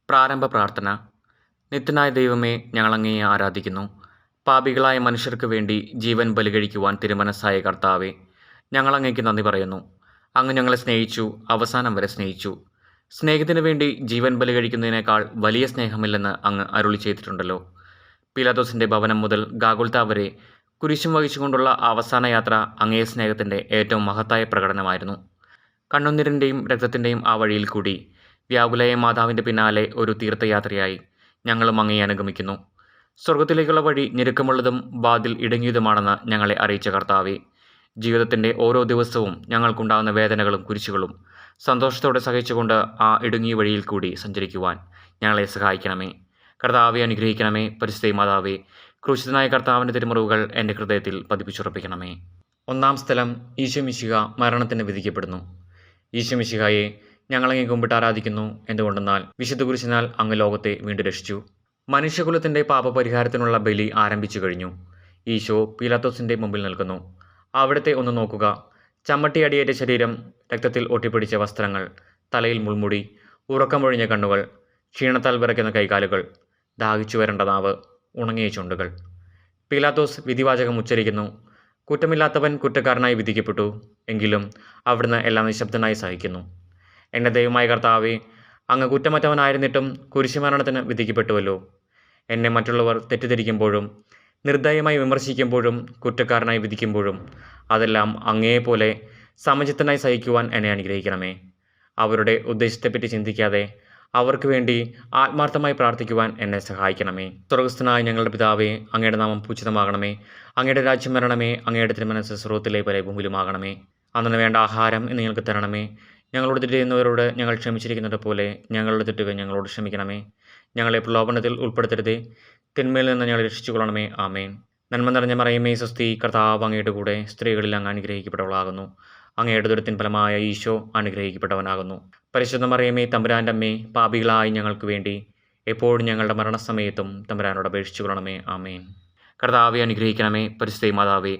പ്രാരംഭ പ്രാർത്ഥന. നിത്യനായ ദൈവമേ, ഞങ്ങളങ്ങയെ ആരാധിക്കുന്നു. പാപികളായ മനുഷ്യർക്ക് വേണ്ടി ജീവൻ ബലികഴിക്കുവാൻ തിരുമനസ്സായ കർത്താവേ, ഞങ്ങളങ്ങയ്ക്ക് നന്ദി പറയുന്നു. അങ്ങ് ഞങ്ങളെ സ്നേഹിച്ചു, അവസാനം വരെ സ്നേഹിച്ചു. സ്നേഹത്തിനു വേണ്ടി ജീവൻ ബലികഴിക്കുന്നതിനേക്കാൾ വലിയ സ്നേഹമില്ലെന്ന് അങ്ങ് അരുളി ചെയ്തിട്ടുണ്ടല്ലോ. പീലാത്തോസിൻ്റെ ഭവനം മുതൽ ഗാഗുൽത്ത വരെ കുരിശും വഹിച്ചുകൊണ്ടുള്ള അവസാന യാത്ര അങ്ങേ സ്നേഹത്തിൻ്റെ ഏറ്റവും മഹത്തായ പ്രകടനമായിരുന്നു. കണ്ണുനീരിൻ്റെയും രക്തത്തിൻ്റെയും ആ വഴിയിൽ കൂടി വ്യാകുലയ മാതാവിൻ്റെ പിന്നാലെ ഒരു തീർത്ഥയാത്രയായി ഞങ്ങളും അങ്ങയെ അനുഗമിക്കുന്നു. സ്വർഗത്തിലേക്കുള്ള വഴി ഞെരുക്കമുള്ളതും വാതിൽ ഇടുങ്ങിയതുമാണെന്ന് ഞങ്ങളെ അറിയിച്ച കർത്താവേ, ജീവിതത്തിൻ്റെ ഓരോ ദിവസവും ഞങ്ങൾക്കുണ്ടാകുന്ന വേദനകളും കുരിശുകളും സന്തോഷത്തോടെ സഹിച്ചുകൊണ്ട് ആ ഇടുങ്ങിയ വഴിയിൽ കൂടി സഞ്ചരിക്കുവാൻ ഞങ്ങളെ സഹായിക്കണമേ. കർത്താവെ അനുഗ്രഹിക്കണമേ. പരിശുദ്ധ മാതാവേ, ക്രൂശിതനായ കർത്താവിൻ്റെ തിരുമുറിവുകൾ എൻ്റെ ഹൃദയത്തിൽ പതിപ്പിച്ചുറപ്പിക്കണമേ. ഒന്നാം സ്ഥലം. ഈശോ മിശിഹ മരണത്തിന് വിധിക്കപ്പെടുന്നു. ഈശോ മിശിഹായെ ഞങ്ങളങ്ങെ കുമ്പിട്ട് ആരാധിക്കുന്നു. എന്തുകൊണ്ടെന്നാൽ വിശുദ്ധ കുരിശിനാൽ അങ്ങ് ലോകത്തെ വീണ്ടും രക്ഷിച്ചു. മനുഷ്യകുലത്തിൻ്റെ പാപപരിഹാരത്തിനുള്ള ബലി ആരംഭിച്ചു കഴിഞ്ഞു. ഈശോ പീലാത്തോസിൻ്റെ മുമ്പിൽ നിൽക്കുന്നു. അവിടുത്തെ ഒന്ന് നോക്കുക. ചമ്മട്ടി അടിയേറ്റ ശരീരം, രക്തത്തിൽ ഒട്ടിപ്പിടിച്ച വസ്ത്രങ്ങൾ, തലയിൽ മുൾമുടി, ഉറക്കമൊഴിഞ്ഞ കണ്ണുകൾ, ക്ഷീണത്താൽ വിറയ്ക്കുന്ന കൈകാലുകൾ, ദാഹിച്ചു വരേണ്ട നാവ്, ഉണങ്ങിയ ചുണ്ടുകൾ. പീലാത്തോസ് വിധിവാചകം ഉച്ചരിക്കുന്നു. കുറ്റമില്ലാത്തവൻ കുറ്റക്കാരനായി വിധിക്കപ്പെട്ടു. എങ്കിലും അവിടുന്ന് എല്ലാം നിശബ്ദനായി സഹിക്കുന്നു. എൻ്റെ ദൈവമായ കർത്താവേ, അങ്ങ് കുറ്റമറ്റവനായിരുന്നിട്ടും കുരിശുമരണത്തിന് വിധിക്കപ്പെട്ടുവല്ലോ. എന്നെ മറ്റുള്ളവർ തെറ്റിദ്ധരിക്കുമ്പോഴും നിർദ്ദയമായി വിമർശിക്കുമ്പോഴും കുറ്റക്കാരനായി വിധിക്കുമ്പോഴും അതെല്ലാം അങ്ങേപോലെ സമചിത്തനായി സഹിക്കുവാൻ എന്നെ അനുഗ്രഹിക്കണമേ. അവരുടെ ഉദ്ദേശത്തെപ്പറ്റി ചിന്തിക്കാതെ അവർക്ക് വേണ്ടി ആത്മാർത്ഥമായി പ്രാർത്ഥിക്കുവാൻ എന്നെ സഹായിക്കണമേ. സ്വർഗസ്ഥനായ ഞങ്ങളുടെ പിതാവേ, അങ്ങയുടെ നാമം പൂജിതമാകണമേ. അങ്ങയുടെ രാജ്യം വരണമേ. അങ്ങയുടെ തിരുമനസ്സ് സ്വർഗ്ഗത്തിലെ പോലെ ഭൂമിയിലുമാകണമേ. അന്നു വേണ്ട ആഹാരം ഇന്ന് ഞങ്ങൾക്ക് തരണമേ. ഞങ്ങളോട് തെറ്റ് ചെയ്യുന്നവരോട് ഞങ്ങൾ ക്ഷമിച്ചിരിക്കുന്നത് പോലെ ഞങ്ങളുടെ തെറ്റുകൾ ഞങ്ങളോട് ക്ഷമിക്കണമേ. ഞങ്ങളെ പ്രലോഭനത്തിൽ ഉൾപ്പെടുത്തരുതേ, തിന്മയിൽ നിന്ന് ഞങ്ങളെ രക്ഷിച്ചുകൊള്ളണമേ. ആമേൻ. നന്മ നിറഞ്ഞ മറിയമേ, സ്വസ്തി, കർത്താവ് അങ്ങയുടെ കൂടെ സ്ത്രീകളിൽ അങ്ങ് അനുഗ്രഹിക്കപ്പെട്ടവളാകുന്നു. അങ്ങയുടെ ദുരിതത്തിൻ ഫലമായ ഈശോ അനുഗ്രഹിക്കപ്പെട്ടവനാകുന്നു. പരിശുദ്ധ മറിയമേ, തമ്പുരാൻ്റെ അമ്മേ, പാപികളായി ഞങ്ങൾക്ക് വേണ്ടി എപ്പോഴും ഞങ്ങളുടെ മരണസമയത്തും തമ്പുരാനോട് അപേക്ഷിച്ചുകൊള്ളണമേ. ആമേൻ. കർത്താവെ അനുഗ്രഹിക്കണമേ. പരിശുദ്ധ മാതാവേ,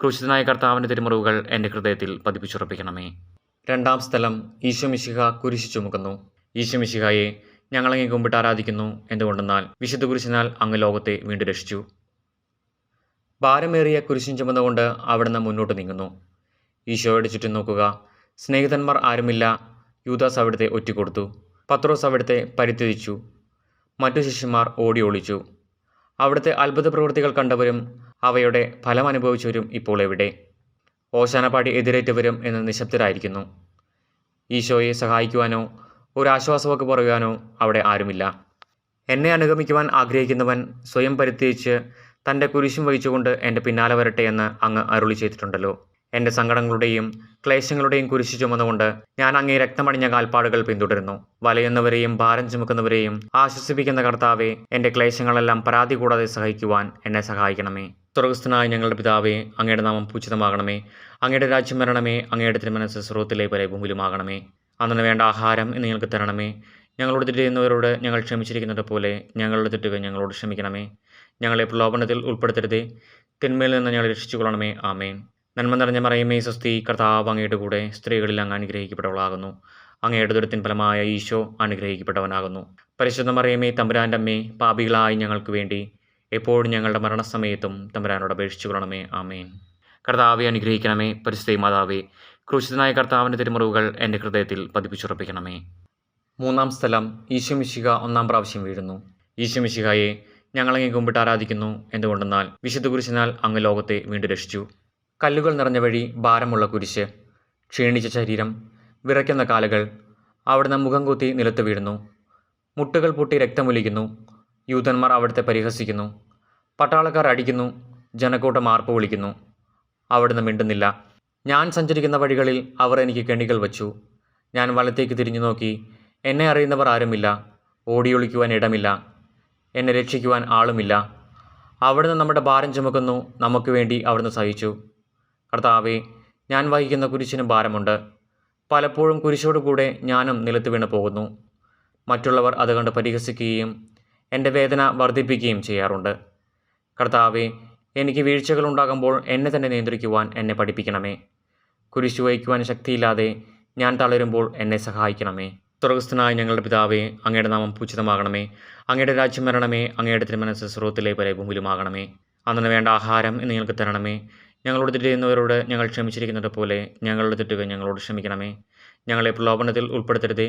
ക്രൂശിതനായ കർത്താവിൻ്റെ തിരുമുറിവുകൾ എൻ്റെ ഹൃദയത്തിൽ പതിപ്പിച്ചുറപ്പിക്കണമേ. രണ്ടാം സ്ഥലം. ഈശോ മിശിഹ കുരിശു ചുമക്കുന്നു. ഈശോ മിശിഹായെ ഞങ്ങളങ്ങെ കുമ്പിട്ട് ആരാധിക്കുന്നു. എന്തുകൊണ്ടെന്നാൽ വിശുദ്ധ കുരിശിനാൽ അങ്ങ് ലോകത്തെ വീണ്ടും രക്ഷിച്ചു. ഭാരമേറിയ കുരിശും ചുമന്നുകൊണ്ട് അവിടുന്ന് മുന്നോട്ട് നീങ്ങുന്നു. ഈശോയുടെ ചുറ്റും നോക്കുക. സ്നേഹിതന്മാർ ആരുമില്ല. യൂദാസ് അവിടുത്തെ ഒറ്റിക്കൊടുത്തു. പത്രോസ് അവിടുത്തെ പരിത്യജിച്ചു. മറ്റു ശിഷ്യന്മാർ ഓടി ഒളിച്ചു. അവിടുത്തെ അത്ഭുത പ്രവൃത്തികൾ കണ്ടവരും അവയുടെ ഫലം അനുഭവിച്ചവരും ഇപ്പോൾ എവിടെ? ഓശാനപ്പാടി എതിരേറ്റവരും എന്ന് നിശബ്ദരായിരിക്കുന്നു. ഈശോയെ സഹായിക്കുവാനോ ഒരാശ്വാസവാക്ക് പറയുവാനോ അവിടെ ആരുമില്ല. എന്നെ അനുഗമിക്കുവാൻ ആഗ്രഹിക്കുന്നവൻ സ്വയം പരിത്യജിച്ച് തൻ്റെ കുരിശും വഹിച്ചുകൊണ്ട് എൻ്റെ പിന്നാലെ വരട്ടെ എന്ന് അങ്ങ് അരുളി ചെയ്തിട്ടുണ്ടല്ലോ. എൻ്റെ സങ്കടങ്ങളുടെയും ക്ലേശങ്ങളുടെയും കുരിശു ചുമന്നുകൊണ്ട് ഞാൻ അങ്ങേ രക്തമണിഞ്ഞ കാൽപ്പാടുകൾ പിന്തുടരുന്നു. വലയുന്നവരെയും ഭാരം ചുമക്കുന്നവരെയും ആശ്വസിപ്പിക്കുന്ന കർത്താവെ, എൻ്റെ ക്ലേശങ്ങളെല്ലാം പരാതി കൂടാതെ സഹിക്കുവാൻ എന്നെ സഹായിക്കണമേ. സ്വർഗസ്ഥനായ ഞങ്ങളുടെ പിതാവേ, അങ്ങയുടെ നാമം പൂജിതമാകണമേ. അങ്ങയുടെ രാജ്യം വരണമേ. അങ്ങയുടെ തിരുമനസ്സ് സ്വർഗ്ഗത്തിലെ പോലെ ഭൂമിയിലുമാകണമേ. അന്നു വേണ്ട ആഹാരം ഇന്ന് ഞങ്ങൾക്ക് തരണമേ. ഞങ്ങളോട് തെറ്റ് ചെയ്യുന്നവരോട് ഞങ്ങൾ ക്ഷമിച്ചിരിക്കുന്നത് പോലെ ഞങ്ങളുടെ തെറ്റുകൾ ഞങ്ങളോട് ക്ഷമിക്കണമേ. ഞങ്ങളെ പ്രലോഭനത്തിൽ ഉൾപ്പെടുത്തരുതേ, തിന്മയിൽ നിന്ന് ഞങ്ങളെ രക്ഷിച്ചുകൊള്ളണമേ. ആമേൻ. നന്മ നിറഞ്ഞ മറിയമേ, സ്വസ്തി, കർത്താവ് അങ്ങയുടെ കൂടെ സ്ത്രീകളിൽ അങ്ങ് അനുഗ്രഹിക്കപ്പെട്ടവളാകുന്നു. അങ്ങയുടെ ദുരിതത്തിൻ ഫലമായ ഈശോ അനുഗ്രഹിക്കപ്പെട്ടവനാകുന്നു. പരിശുദ്ധ മറിയമേ, തമ്പുരാൻ്റെ അമ്മേ, പാപികളായി ഞങ്ങൾക്ക് വേണ്ടി എപ്പോഴും ഞങ്ങളുടെ മരണസമയത്തും തമ്പുരാനോട് അപേക്ഷിച്ചുകൊള്ളണമേ. ആമേൻ. കർത്താവെ അനുഗ്രഹിക്കണമേ. പരിശുദ്ധ മാതാവേ, ക്രൂശിതനായ കർത്താവിൻ്റെ തിരുമുറിവുകൾ എൻ്റെ ഹൃദയത്തിൽ പതിപ്പിച്ചുറപ്പിക്കണമേ. മൂന്നാം സ്ഥലം. ഈശോ മിശിഹ ഒന്നാം പ്രാവശ്യം വീഴുന്നു. ഈശോ മിശിഹായെ ഞങ്ങളങ്ങെ കുമ്പിട്ട് ആരാധിക്കുന്നു. എന്തുകൊണ്ടെന്നാൽ വിശുദ്ധ കുരിശിനാൽ അങ്ങ് ലോകത്തെ വീണ്ടും രക്ഷിച്ചു. കല്ലുകൾ നിറഞ്ഞ വഴി, ഭാരമുള്ള കുരിശ്, ക്ഷീണിച്ച ശരീരം, വിറയ്ക്കുന്ന കാലുകൾ. അവിടുന്ന് മുഖം കുത്തി നിലത്ത് വീഴുന്നു. മുട്ടുകൾ പൊട്ടി രക്തമൊലിക്കുന്നു. യൂതന്മാർ അവിടുത്തെ പരിഹസിക്കുന്നു. പട്ടാളക്കാർ അടിക്കുന്നു. ജനക്കൂട്ടം ആർപ്പ് വിളിക്കുന്നു. അവിടുന്ന് മിണ്ടുന്നില്ല. ഞാൻ സഞ്ചരിക്കുന്ന വഴികളിൽ അവർ എനിക്ക് കെണികൾ വച്ചു. ഞാൻ വലത്തേക്ക് തിരിഞ്ഞു നോക്കി. എന്നെ അറിയുന്നവർ ആരുമില്ല. ഓടിയൊളിക്കുവാൻ ഇടമില്ല. എന്നെ രക്ഷിക്കുവാൻ ആളുമില്ല. അവിടുന്ന് നമ്മുടെ ഭാരം ചുമക്കുന്നു. നമുക്ക് വേണ്ടി അവിടുന്ന് സഹിച്ചു. കർത്താവേ, ഞാൻ വഹിക്കുന്ന കുരിശിന് ഭാരമുണ്ട്. പലപ്പോഴും കുരിശോടുകൂടെ ഞാനും നിലത്ത് വീണ് പോകുന്നു. മറ്റുള്ളവർ അത് കണ്ട് പരിഹസിക്കുകയും എൻ്റെ വേദന വർദ്ധിപ്പിക്കുകയും ചെയ്യാറുണ്ട്. കർത്താവേ, എനിക്ക് വീഴ്ചകളുണ്ടാകുമ്പോൾ എന്നെ തന്നെ നിയന്ത്രിക്കുവാൻ എന്നെ പഠിപ്പിക്കണമേ. കുരിശു വഹിക്കുവാൻ ശക്തിയില്ലാതെ ഞാൻ തളരുമ്പോൾ എന്നെ സഹായിക്കണമേ. സ്വർഗസ്ഥനായ ഞങ്ങളുടെ പിതാവേ, അങ്ങയുടെ നാമം പൂജിതമാകണമേ. അങ്ങയുടെ രാജ്യം വരണമേ. അങ്ങയുടെ തിരുമനസ്സ് സ്വർഗ്ഗത്തിലെ പോലെ ഭൂമിയിലുമാകണമേ. അന്നു വേണ്ട ആഹാരം ഇന്ന് ഞങ്ങൾക്ക് തരണമേ. ഞങ്ങളോട് തെറ്റ് ചെയ്യുന്നവരോട് ഞങ്ങൾ ക്ഷമിച്ചിരിക്കുന്നത് പോലെ ഞങ്ങളുടെ തെറ്റുകൾ ഞങ്ങളോട് ക്ഷമിക്കണമേ. ഞങ്ങളെ പ്രലോഭനത്തിൽ ഉൾപ്പെടുത്തരുതേ,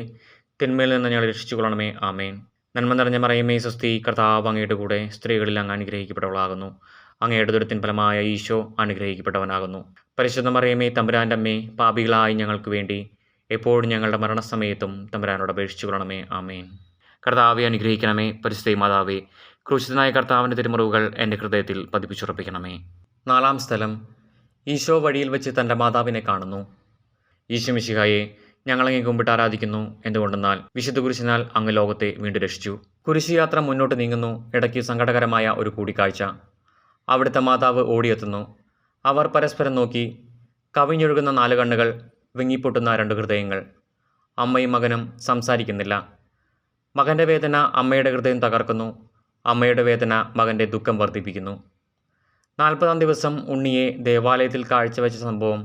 തിന്മയിൽ നിന്ന് ഞങ്ങളെ രക്ഷിച്ചുകൊള്ളണമേ. ആമേൻ. നന്മ നിറഞ്ഞ മറിയമേ, സ്വസ്തി, കർത്താവ് അങ്ങയുടെ കൂടെ സ്ത്രീകളിൽ അങ്ങ് അനുഗ്രഹിക്കപ്പെട്ടവളാകുന്നു. അങ്ങയുടെ ദുരിതത്തിൻ ഫലമായ ഈശോ അനുഗ്രഹിക്കപ്പെട്ടവനാകുന്നു. പരിശുദ്ധ മറിയമേ, തമ്പുരാൻ്റെ അമ്മേ, പാപികളായി ഞങ്ങൾക്ക് വേണ്ടി എപ്പോഴും ഞങ്ങളുടെ മരണസമയത്തും തമ്പുരാനോട് അപേക്ഷിച്ചുകൊള്ളണമേ. ആമേൻ. കർത്താവെ അനുഗ്രഹിക്കണമേ. പരിശുദ്ധ മാതാവേ, ക്രൂശിതനായ കർത്താവിൻ്റെ തിരുമുറിവുകൾ എൻ്റെ ഹൃദയത്തിൽ പതിപ്പിച്ചുറപ്പിക്കണമേ. 4-ാം സ്ഥലം. ഈശോ വഴിയിൽ വെച്ച് തൻ്റെ മാതാവിനെ കാണുന്നു. ഈശോ മിശിഹായെ, ഞങ്ങളങ്ങേ കുമ്പിട്ട് ആരാധിക്കുന്നു. എന്തുകൊണ്ടെന്നാൽ വിശുദ്ധ കുരിശിനാൽ അങ്ങ് ലോകത്തെ വീണ്ടും രക്ഷിച്ചു. കുരിശുയാത്ര മുന്നോട്ട് നീങ്ങുന്നു. ഇടയ്ക്ക് സങ്കടകരമായ ഒരു കൂടിക്കാഴ്ച. അവിടുത്തെ മാതാവ് ഓടിയെത്തുന്നു. അവർ പരസ്പരം നോക്കി. കവിഞ്ഞൊഴുകുന്ന 4 കണ്ണുകൾ, വിങ്ങിപ്പൊട്ടുന്ന 2 ഹൃദയങ്ങൾ. അമ്മയും മകനും സംസാരിക്കുന്നില്ല. മകൻ്റെ വേദന അമ്മയുടെ ഹൃദയം തകർക്കുന്നു. അമ്മയുടെ വേദന മകൻ്റെ ദുഃഖം വർദ്ധിപ്പിക്കുന്നു. 40-ാം ദിവസം ഉണ്ണിയെ ദേവാലയത്തിൽ കാഴ്ചവെച്ച സംഭവം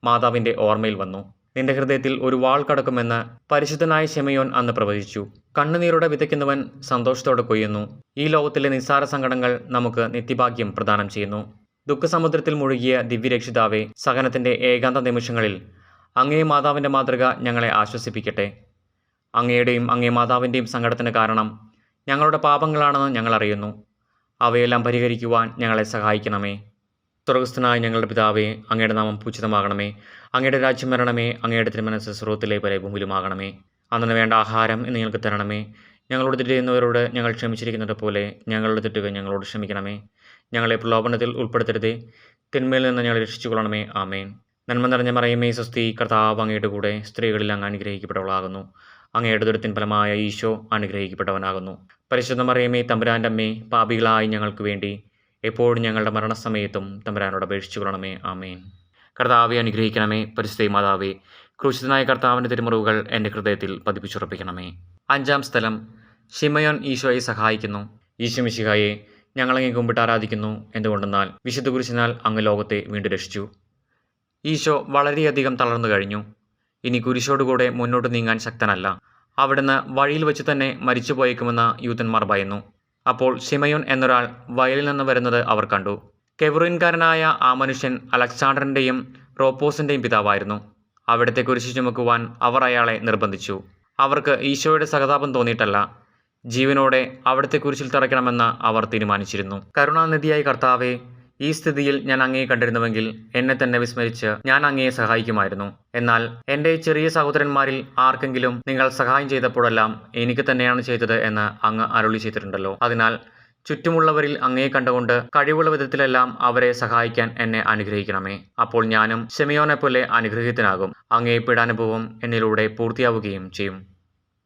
മാതാവിൻ്റെ ഓർമ്മയിൽ വന്നു. നിന്റെ ഹൃദയത്തിൽ ഒരു വാൾ കടക്കുമെന്ന് പരിശുദ്ധനായ ശിമയോൻ അന്ന് പ്രവചിച്ചു. കണ്ണുനീരോടെ വിതയ്ക്കുന്നവൻ സന്തോഷത്തോടെ കൊയ്യുന്നു. ഈ ലോകത്തിലെ നിസ്സാര സങ്കടങ്ങൾ നമുക്ക് നിത്യഭാഗ്യം പ്രദാനം ചെയ്യുന്നു. ദുഃഖസമുദ്രത്തിൽ മുഴുകിയ ദിവ്യരക്ഷിതാവെ, സഹനത്തിൻ്റെ ഏകാന്ത നിമിഷങ്ങളിൽ അങ്ങേ മാതാവിൻ്റെ മാതൃക ഞങ്ങളെ ആശ്വസിപ്പിക്കട്ടെ. അങ്ങയുടെയും അങ്ങേ മാതാവിൻ്റെയും സങ്കടത്തിന് കാരണം ഞങ്ങളുടെ പാപങ്ങളാണെന്ന് ഞങ്ങൾ അറിയുന്നു. അവയെല്ലാം പരിഹരിക്കുവാൻ ഞങ്ങളെ സഹായിക്കണമേ. സ്വർഗസ്ഥനായ ഞങ്ങളുടെ പിതാവേ, അങ്ങയുടെ നാമം പൂജിതമാകണമേ. അങ്ങയുടെ രാജ്യം വരണമേ. അങ്ങയുടെ തിരുമനസ്സ് സ്വർഗ്ഗത്തിലെ പോലെ ഭൂമിയിലുമാകണമേ. അന്നു വേണ്ട ആഹാരം ഇന്ന് ഞങ്ങൾക്ക് തരണമേ. ഞങ്ങളോട് തെറ്റ് ചെയ്യുന്നവരോട് ഞങ്ങൾ ക്ഷമിച്ചിരിക്കുന്നത് പോലെ ഞങ്ങളുടെ തെറ്റുകൾ ഞങ്ങളോട് ക്ഷമിക്കണമേ. ഞങ്ങളെ പ്രലോഭനത്തിൽ ഉൾപ്പെടുത്തരുതേ, തിന്മയിൽ നിന്ന് ഞങ്ങളെ രക്ഷിച്ചുകൊള്ളണമേ. ആമേൻ. നന്മ നിറഞ്ഞ മറിയമേ, സ്വസ്തി, കർത്താവ് അങ്ങയുടെ കൂടെ സ്ത്രീകളിൽ അങ്ങ് അനുഗ്രഹിക്കപ്പെട്ടവളാകുന്നു. അങ്ങയുടെ ദുരിതത്തിൻ ഫലമായ ഈശോ അനുഗ്രഹിക്കപ്പെട്ടവനാകുന്നു. പരിശുദ്ധ മറിയമേ, തമ്പുരാൻ്റെ അമ്മേ, പാപികളായി ഞങ്ങൾക്ക് വേണ്ടി എപ്പോഴും ഞങ്ങളുടെ മരണസമയത്തും തമ്പുരാനോട് അപേക്ഷിച്ചുകൊള്ളണമേ. ആമേൻ. കർത്താവെ അനുഗ്രഹിക്കണമേ. പരിശുദ്ധ മാതാവേ, ക്രൂശിതനായ കർത്താവിൻ്റെ തിരുമുറിവുകൾ എൻ്റെ ഹൃദയത്തിൽ പതിപ്പിച്ചുറപ്പിക്കണമേ. 5-ാം സ്ഥലം. ശിമയോൻ ഈശോയെ സഹായിക്കുന്നു. ഈശോ മിശിഹായെ, ഞങ്ങളങ്ങേ കുമ്പിട്ട് ആരാധിക്കുന്നു. എന്തുകൊണ്ടെന്നാൽ വിശുദ്ധ കുരിശിനാൽ അങ്ങ് ലോകത്തെ വീണ്ടും രക്ഷിച്ചു. ഈശോ വളരെയധികം തളർന്നു കഴിഞ്ഞു. ഇനി കുരിശോടുകൂടെ മുന്നോട്ട് നീങ്ങാൻ ശക്തനല്ല. അവിടുന്ന് വഴിയിൽ വെച്ച് തന്നെ മരിച്ചു പോയേക്കുമെന്ന് യൂതന്മാർ ഭയന്നു. അപ്പോൾ ശിമയോൻ എന്നൊരാൾ വയലിൽ നിന്ന് വരുന്നത് അവർ കണ്ടു. കെവ്രീൻകാരനായ ആ മനുഷ്യൻ അലക്സാണ്ടറിൻ്റെയും റോപ്പോസിൻ്റെയും പിതാവായിരുന്നു. അവിടുത്തെ കുരിശ് ചുമക്കുവാൻ അവർ അയാളെ നിർബന്ധിച്ചു. അവർക്ക് ഈശോയുടെ സഹതാപം തോന്നിയിട്ടല്ല, ജീവനോടെ അവിടുത്തെ കുരിശിൽ തറയ്ക്കണമെന്ന് അവർ തീരുമാനിച്ചിരുന്നു. കരുണാനിധിയായ കർത്താവെ, ഈ സ്ഥിതിയിൽ ഞാൻ അങ്ങയെ കണ്ടിരുന്നുവെങ്കിൽ എന്നെ തന്നെ വിസ്മരിച്ച് ഞാൻ അങ്ങയെ സഹായിക്കുമായിരുന്നു. എന്നാൽ എൻ്റെ ചെറിയ സഹോദരന്മാരിൽ ആർക്കെങ്കിലും നിങ്ങൾ സഹായം ചെയ്തപ്പോഴെല്ലാം എനിക്ക് തന്നെയാണ് ചെയ്തത് എന്ന് അങ്ങ് അരുളി ചെയ്തിട്ടുണ്ടല്ലോ. അതിനാൽ ചുറ്റുമുള്ളവരിൽ അങ്ങയെ കണ്ടുകൊണ്ട് കഴിവുള്ള വിധത്തിലെല്ലാം അവരെ സഹായിക്കാൻ എന്നെ അനുഗ്രഹിക്കണമേ. അപ്പോൾ ഞാനും ശിമയോനെപ്പോലെ അനുഗ്രഹീതനാകും. അങ്ങയെ പീഡാനുഭവം എന്നിലൂടെ പൂർത്തിയാവുകയും ചെയ്യും.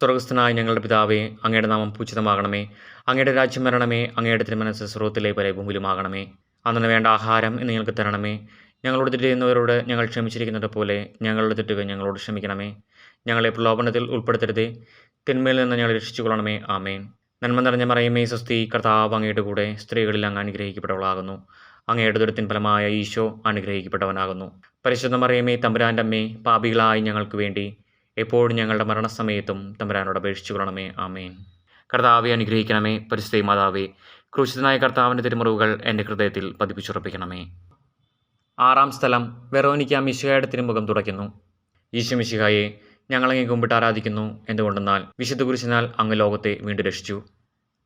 സ്വർഗസ്ഥനായ ഞങ്ങളുടെ പിതാവേ, അങ്ങയുടെ നാമം പൂജിതമാകണമേ. അങ്ങയുടെ രാജ്യം വരണമേ. അങ്ങയുടെ തിരുമനസ്സ് സ്വർഗ്ഗത്തിലെ പോലെ ഭൂമിയിലുമാകണമേ. അന്നു വേണ്ട ആഹാരം ഇന്ന് ഞങ്ങൾക്ക് തരണമേ. ഞങ്ങളോട് തെറ്റ് ചെയ്യുന്നവരോട് ഞങ്ങൾ ക്ഷമിച്ചിരിക്കുന്നത് പോലെ ഞങ്ങളുടെ തെറ്റുകൾ ഞങ്ങളോട് ക്ഷമിക്കണമേ. ഞങ്ങളെ പ്രലോഭനത്തിൽ ഉൾപ്പെടുത്തരുതേ, തിന്മയിൽ നിന്ന് ഞങ്ങളെ രക്ഷിച്ചുകൊള്ളണമേ. ആമേൻ. നന്മ നിറഞ്ഞ മറിയമേ, സ്വസ്തി, കർത്താവ് അങ്ങയുടെ കൂടെ സ്ത്രീകളിൽ അങ്ങ് അനുഗ്രഹിക്കപ്പെട്ടവളാകുന്നു. അങ്ങയുടെ ദുരിതത്തിൻ ഫലമായ ഈശോ അനുഗ്രഹിക്കപ്പെട്ടവനാകുന്നു. പരിശുദ്ധ മറിയമേ, തമ്പുരാൻ്റെ അമ്മേ, പാപികളായി ഞങ്ങൾക്ക് വേണ്ടി എപ്പോഴും ഞങ്ങളുടെ മരണസമയത്തും തമ്പുരാനോട് അപേക്ഷിച്ചുകൊള്ളണമേ. ആമേൻ. കർത്താവെ അനുഗ്രഹിക്കണമേ. പരിശുദ്ധ മാതാവേ, ക്രൂശിതനായ കർത്താവിൻ്റെ തിരുമുറിവുകൾ എൻ്റെ ഹൃദയത്തിൽ പതിപ്പിച്ചുറപ്പിക്കണമേ. 6-ാം സ്ഥലം. വെറോനിക്ക മിശിഹായുടെ തിരുമുഖം തുടയ്ക്കുന്നു. ഈശോ മിശിഹായെ, ഞങ്ങളങ്ങേ കുമ്പിട്ട് ആരാധിക്കുന്നു. എന്തുകൊണ്ടെന്നാൽ വിശുദ്ധ കുരിശിനാൽ അങ്ങ് ലോകത്തെ വീണ്ടും രക്ഷിച്ചു.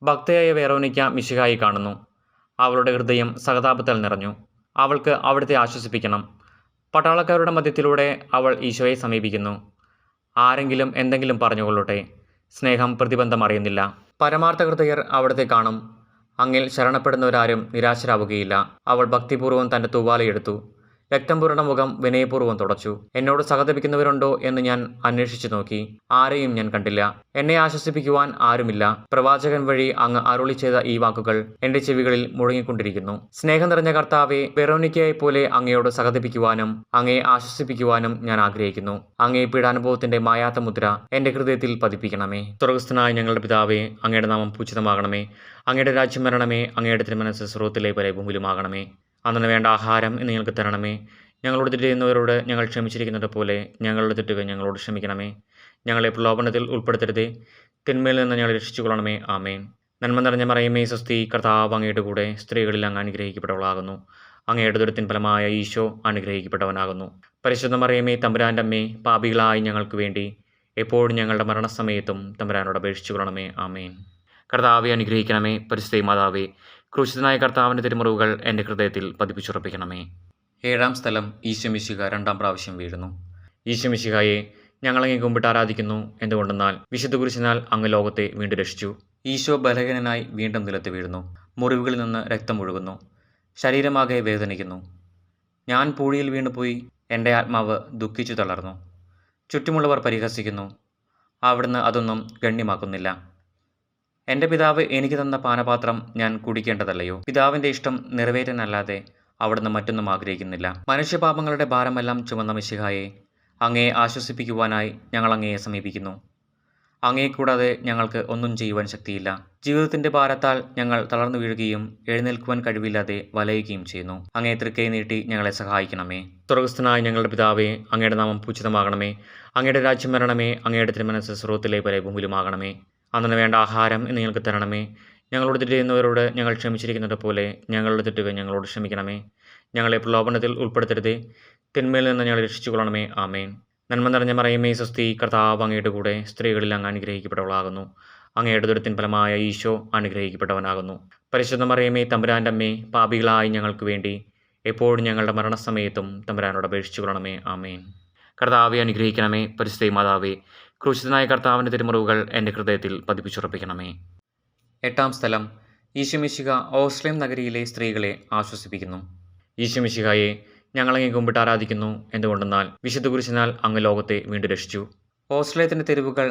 ഭക്തയായ വെറോനിക്ക മിശിഹായെ കാണുന്നു. അവളുടെ ഹൃദയം സഹതാപത്താൽ നിറഞ്ഞു. അവൾക്ക് അവിടുത്തെ ആശ്വസിപ്പിക്കണം. പട്ടാളക്കാരുടെ മധ്യത്തിലൂടെ അവൾ ഈശോയെ സമീപിക്കുന്നു. ആരെങ്കിലും എന്തെങ്കിലും പറഞ്ഞുകൊള്ളട്ടെ, സ്നേഹം പ്രതിബന്ധം അറിയുന്നില്ല. പരമാർത്ഥ ഹൃദയർ അവിടുത്തെ കാണും. അങ്ങിൽ ശരണപ്പെടുന്നവരാരും നിരാശരാവുകയില്ല. അവൾ ഭക്തിപൂർവ്വം തൻ്റെ തൂവാലയെടുത്തു. രക്തം പുരണ്ട മുഖം വിനയപൂർവ്വം തുടച്ചു. എന്നോട് സഹതപിക്കുന്നവരുണ്ടോ എന്ന് ഞാൻ അന്വേഷിച്ചു നോക്കി. ആരെയും ഞാൻ കണ്ടില്ല. എന്നെ ആശ്വസിപ്പിക്കുവാൻ ആരുമില്ല. പ്രവാചകൻ വഴി അങ്ങ് അരുളി ചെയ്ത ഈ വാക്കുകൾ എൻ്റെ ചെവികളിൽ മുഴങ്ങിക്കൊണ്ടിരിക്കുന്നു. സ്നേഹം നിറഞ്ഞ കർത്താവെ, വെറോനിക്കയെ പോലെ അങ്ങയോട് സഹതപിക്കുവാനും അങ്ങയെ ആശ്വസിപ്പിക്കുവാനും ഞാൻ ആഗ്രഹിക്കുന്നു. അങ്ങയെ പീഡാനുഭവത്തിന്റെ മായാത്ത മുദ്ര എൻ്റെ ഹൃദയത്തിൽ പതിപ്പിക്കണമേ. സ്വർഗസ്ഥനായ ഞങ്ങളുടെ പിതാവേ, അങ്ങയുടെ നാമം പൂജിതമാകണമേ. അങ്ങയുടെ രാജ്യം വരണമേ. അങ്ങയുടെ തിരുമനസ്സ് സ്വർഗ്ഗത്തിലെ പോലെ ഭൂമിയിലുമാകണമേ. അന്നു വേണ്ട ആഹാരം ഇന്ന് ഞങ്ങൾക്ക് തരണമേ. ഞങ്ങളോട് തെറ്റ് ചെയ്യുന്നവരോട് ഞങ്ങൾ ക്ഷമിച്ചിരിക്കുന്നത് പോലെ ഞങ്ങളുടെ തെറ്റുകൾ ഞങ്ങളോട് ക്ഷമിക്കണമേ. ഞങ്ങളെ പ്രലോഭനത്തിൽ ഉൾപ്പെടുത്തരുതേ, തിന്മയിൽ നിന്ന് ഞങ്ങളെ രക്ഷിച്ചുകൊള്ളണമേ. ആമേൻ. നന്മ നിറഞ്ഞ മറിയമേ, സ്വസ്തി, കർത്താവ് അങ്ങയുടെ കൂടെ സ്ത്രീകളിൽ അങ്ങ് അനുഗ്രഹിക്കപ്പെട്ടവളാകുന്നു. അങ്ങയുടെ ഉദരത്തിൻ ഫലമായ ഈശോ അനുഗ്രഹിക്കപ്പെട്ടവനാകുന്നു. പരിശുദ്ധ മറിയമേ, തമ്പുരാൻ്റെ അമ്മേ, പാപികളായി ഞങ്ങൾക്ക് വേണ്ടി എപ്പോഴും ഞങ്ങളുടെ മരണസമയത്തും തമ്പുരാനോട് അപേക്ഷിച്ചുകൊള്ളണമേ. ആമേൻ. കർത്താവെ അനുഗ്രഹിക്കണമേ. പരിശുദ്ധ മാതാവേ, ക്രൂശിതനായ കർത്താവിൻ്റെ തിരുമുറിവുകൾ എൻ്റെ ഹൃദയത്തിൽ പതിപ്പിച്ചുറപ്പിക്കണമേ. 7-ാം സ്ഥലം. ഈശോമിശിഹ 2-ാം പ്രാവശ്യം വീഴുന്നു. ഈശോമിശിഹായെ ഞങ്ങളങ്ങേ കുമ്പിട്ട് ആരാധിക്കുന്നു. എന്തുകൊണ്ടെന്നാൽ വിശുദ്ധ കുരിശിനാൽ അങ്ങ് ലോകത്തെ വീണ്ടും രക്ഷിച്ചു. ഈശോ ബലഹീനനായി വീണ്ടും നിലത്ത് വീഴുന്നു. മുറിവുകളിൽ നിന്ന് രക്തം ഒഴുകുന്നു. ശരീരമാകെ വേദനിക്കുന്നു. ഞാൻ പൂഴിയിൽ വീണുപോയി. എൻ്റെ ആത്മാവ് ദുഃഖിച്ചു തളർന്നു. ചുറ്റുമുള്ളവർ പരിഹസിക്കുന്നു. അവിടുന്ന് അതൊന്നും ഗണ്യമാക്കുന്നില്ല. എൻ്റെ പിതാവ് എനിക്ക് തന്ന പാനപാത്രം ഞാൻ കുടിക്കേണ്ടതല്ലയോ? പിതാവിൻ്റെ ഇഷ്ടം നിറവേറ്റാനല്ലാതെ അവിടുന്ന് മറ്റൊന്നും ആഗ്രഹിക്കുന്നില്ല. മനുഷ്യപാപങ്ങളുടെ ഭാരമെല്ലാം ചുമന്ന മിശിഹായെ, അങ്ങയെ ആശ്വസിപ്പിക്കുവാനായി ഞങ്ങൾ അങ്ങയെ സമീപിക്കുന്നു. അങ്ങയെ കൂടാതെ ഞങ്ങൾക്ക് ഒന്നും ചെയ്യുവാൻ ശക്തിയില്ല. ജീവിതത്തിൻ്റെ ഭാരത്താൽ ഞങ്ങൾ തളർന്നു വീഴുകയും എഴുന്നേൽക്കുവാൻ കഴിവില്ലാതെ വലയുകയും ചെയ്യുന്നു. അങ്ങയെ തൃക്കൈ നീട്ടി ഞങ്ങളെ സഹായിക്കണമേ. സ്വർഗ്ഗസ്ഥനായ ഞങ്ങളുടെ പിതാവേ, അങ്ങയുടെ നാമം പൂജിതമാകണമേ. അങ്ങയുടെ രാജ്യം വരണമേ. അങ്ങയുടെ തിരുമനസ്സ് സ്വർഗ്ഗത്തിലെ പോലെ ഭൂമിയിലുമാകണമേ. അന്നു വേണ്ട ആഹാരം ഇന്ന് ഞങ്ങൾക്ക് തരണമേ. ഞങ്ങളോട് തെറ്റ് ചെയ്യുന്നവരോട് ഞങ്ങൾ ക്ഷമിച്ചിരിക്കുന്നത് പോലെ ഞങ്ങളുടെ തെറ്റുകൾ ഞങ്ങളോട് ക്ഷമിക്കണമേ. ഞങ്ങളെ പ്രലോഭനത്തിൽ ഉൾപ്പെടുത്തരുതേ, തിന്മയിൽ നിന്ന് ഞങ്ങളെ രക്ഷിച്ചുകൊള്ളണമേ. ആമേൻ. നന്മ നിറഞ്ഞ മറിയമേ, സ്വസ്തി, കർത്താവ് അങ്ങയുടെ കൂടെ സ്ത്രീകളിൽ അങ്ങ് അനുഗ്രഹിക്കപ്പെട്ടവളാകുന്നു. അങ്ങയുടെ ഉദരത്തിൻ ഫലമായ ഈശോ അനുഗ്രഹിക്കപ്പെട്ടവനാകുന്നു. പരിശുദ്ധ മറിയമേ, തമ്പുരാൻ്റെ അമ്മേ, പാപികളായി ഞങ്ങൾക്ക് വേണ്ടി എപ്പോഴും ഞങ്ങളുടെ മരണസമയത്തും തമ്പുരാനോട് അപേക്ഷിച്ചുകൊള്ളണമേ. ആമേൻ. കർത്താവെ അനുഗ്രഹിക്കണമേ. പരിശുദ്ധ മാതാവേ, ക്രൂശിതനായ കർത്താവിൻ്റെ തിരുമുറിവുകൾ എൻ്റെ ഹൃദയത്തിൽ പതിപ്പിച്ചുറപ്പിക്കണമേ. 8-ാം സ്ഥലം. ഈശോമിശിഹ ഓർസ്ലേം നഗരിയിലെ സ്ത്രീകളെ ആശ്വസിപ്പിക്കുന്നു. ഈശോമിശിഹായെ ഞങ്ങളങ്ങേ കുമ്പിട്ട് ആരാധിക്കുന്നു. എന്തുകൊണ്ടെന്നാൽ വിശുദ്ധ കുരിശിനാൽ അങ്ങ് ലോകത്തെ വീണ്ടും രക്ഷിച്ചു. ഓർസ്ലേത്തിൻ്റെ തെരുവുകൾ